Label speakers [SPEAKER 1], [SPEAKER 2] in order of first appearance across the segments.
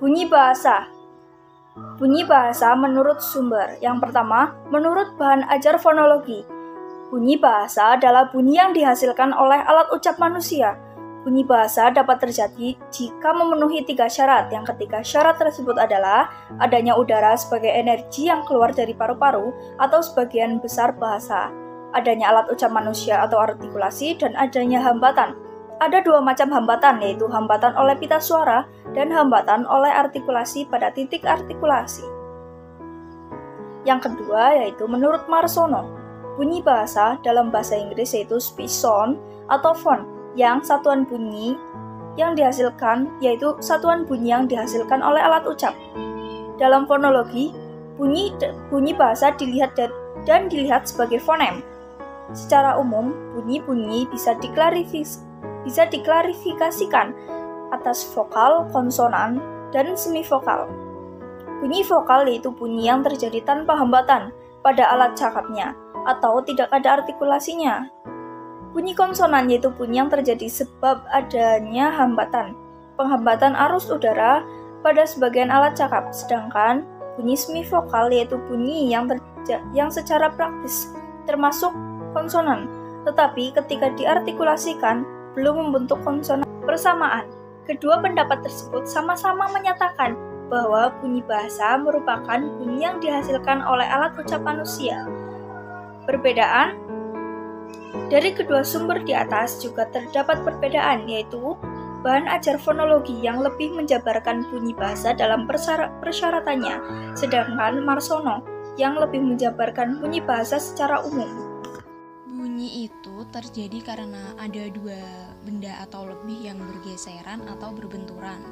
[SPEAKER 1] Bunyi bahasa. Bunyi bahasa menurut sumber. Yang pertama, menurut bahan ajar fonologi. Bunyi bahasa adalah bunyi yang dihasilkan oleh alat ucap manusia. Bunyi bahasa dapat terjadi jika memenuhi 3 syarat. Yang ketiga syarat tersebut adalah adanya udara sebagai energi yang keluar dari paru-paru atau sebagian besar bahasa, adanya alat ucap manusia atau artikulasi, dan adanya hambatan. Ada 2 macam hambatan, yaitu hambatan oleh pita suara dan hambatan oleh artikulasi pada titik artikulasi. Yang kedua yaitu menurut Marsono. Bunyi bahasa dalam bahasa Inggris yaitu speech sound atau phone, yang satuan bunyi yang dihasilkan yaitu satuan bunyi yang dihasilkan oleh alat ucap. Dalam fonologi, bunyi bahasa dilihat sebagai fonem. Secara umum, bunyi-bunyi bisa diklarifikasikan atas vokal, konsonan, dan semivokal. Bunyi vokal yaitu bunyi yang terjadi tanpa hambatan pada alat cakapnya atau tidak ada artikulasinya. Bunyi konsonan yaitu bunyi yang terjadi sebab adanya hambatan, penghambatan arus udara pada sebagian alat cakap, sedangkan bunyi semivokal yaitu bunyi yang secara praktis termasuk konsonan, tetapi ketika diartikulasikan belum membentuk konsonan bersamaan. Kedua pendapat tersebut sama-sama menyatakan bahwa bunyi bahasa merupakan bunyi yang dihasilkan oleh alat ucap manusia. Perbedaan dari kedua sumber di atas juga terdapat perbedaan, yaitu bahan ajar fonologi yang lebih menjabarkan bunyi bahasa dalam persyaratannya, sedangkan Marsono yang lebih menjabarkan bunyi bahasa secara umum.
[SPEAKER 2] Bunyi itu terjadi karena ada 2 benda atau lebih yang bergeseran atau berbenturan.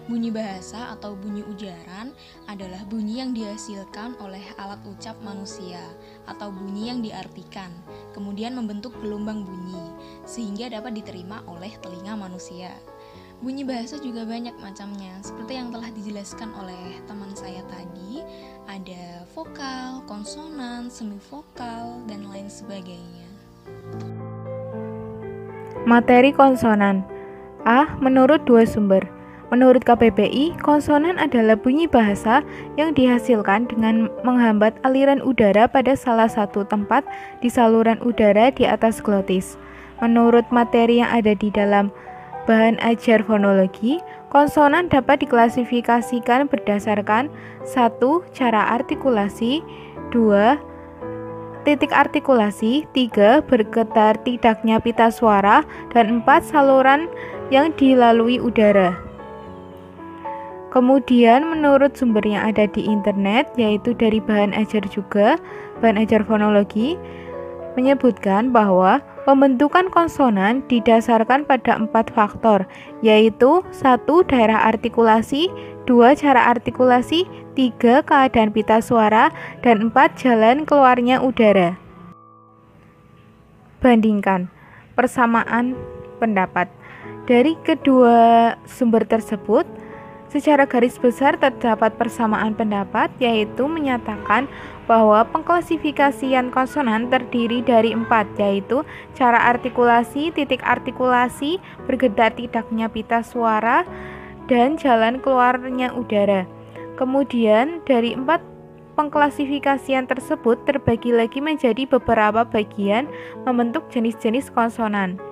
[SPEAKER 2] Bunyi bahasa atau bunyi ujaran adalah bunyi yang dihasilkan oleh alat ucap manusia atau bunyi yang diartikan, kemudian membentuk gelombang bunyi, sehingga dapat diterima oleh telinga manusia. Bunyi bahasa juga banyak macamnya, seperti yang telah dijelaskan oleh teman saya tadi, ada vokal, konsonan, semivokal, dan lain sebagainya.
[SPEAKER 3] Materi konsonan. Menurut 2 sumber. Menurut KBBI, konsonan adalah bunyi bahasa yang dihasilkan dengan menghambat aliran udara pada salah satu tempat di saluran udara di atas glotis. Menurut materi yang ada di dalam bahan ajar fonologi, konsonan dapat diklasifikasikan berdasarkan 1. Cara artikulasi, 2. Titik artikulasi, 3. Bergetar tidaknya pita suara, dan 4. Saluran yang dilalui udara. Kemudian menurut sumber yang ada di internet, yaitu dari bahan ajar juga, bahan ajar fonologi, menyebutkan bahwa pembentukan konsonan didasarkan pada 4 faktor, yaitu 1. Daerah artikulasi, 2. Cara artikulasi, 3. Keadaan pita suara, dan 4. Jalan keluarnya udara. Bandingkan persamaan pendapat. Dari kedua sumber tersebut, secara garis besar terdapat persamaan pendapat, yaitu menyatakan bahwa pengklasifikasian konsonan terdiri dari 4, yaitu cara artikulasi, titik artikulasi, bergetar tidaknya pita suara, dan jalan keluarnya udara. Kemudian dari 4 pengklasifikasian tersebut terbagi lagi menjadi beberapa bagian membentuk jenis-jenis konsonan.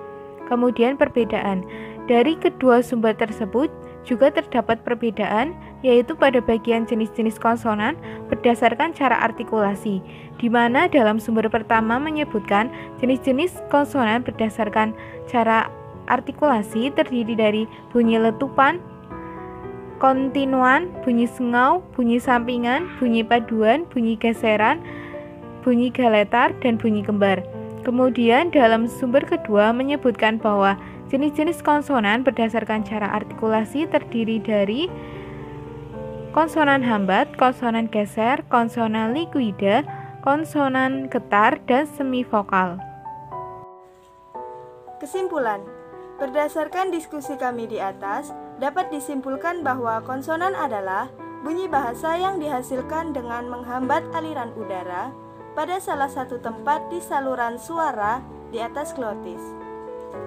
[SPEAKER 3] Kemudian perbedaan. Dari kedua sumber tersebut juga terdapat perbedaan, yaitu pada bagian jenis-jenis konsonan berdasarkan cara artikulasi, di mana dalam sumber pertama menyebutkan jenis-jenis konsonan berdasarkan cara artikulasi terdiri dari bunyi letupan, kontinuan, bunyi sengau, bunyi sampingan, bunyi paduan, bunyi geseran, bunyi galetar, dan bunyi kembar. Kemudian dalam sumber kedua menyebutkan bahwa jenis-jenis konsonan berdasarkan cara artikulasi terdiri dari konsonan hambat, konsonan geser, konsonan likuida, konsonan getar, dan semivokal.
[SPEAKER 4] Kesimpulan, berdasarkan diskusi kami di atas, dapat disimpulkan bahwa konsonan adalah bunyi bahasa yang dihasilkan dengan menghambat aliran udara pada salah satu tempat di saluran suara di atas glotis.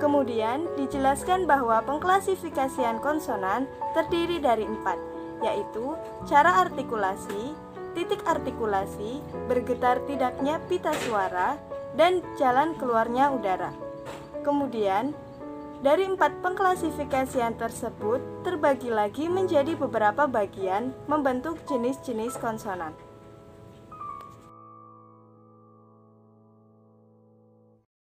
[SPEAKER 4] Kemudian dijelaskan bahwa pengklasifikasian konsonan terdiri dari 4, yaitu cara artikulasi, titik artikulasi, bergetar tidaknya pita suara, dan jalan keluarnya udara. Kemudian, dari 4 pengklasifikasian tersebut terbagi lagi menjadi beberapa bagian membentuk jenis-jenis konsonan.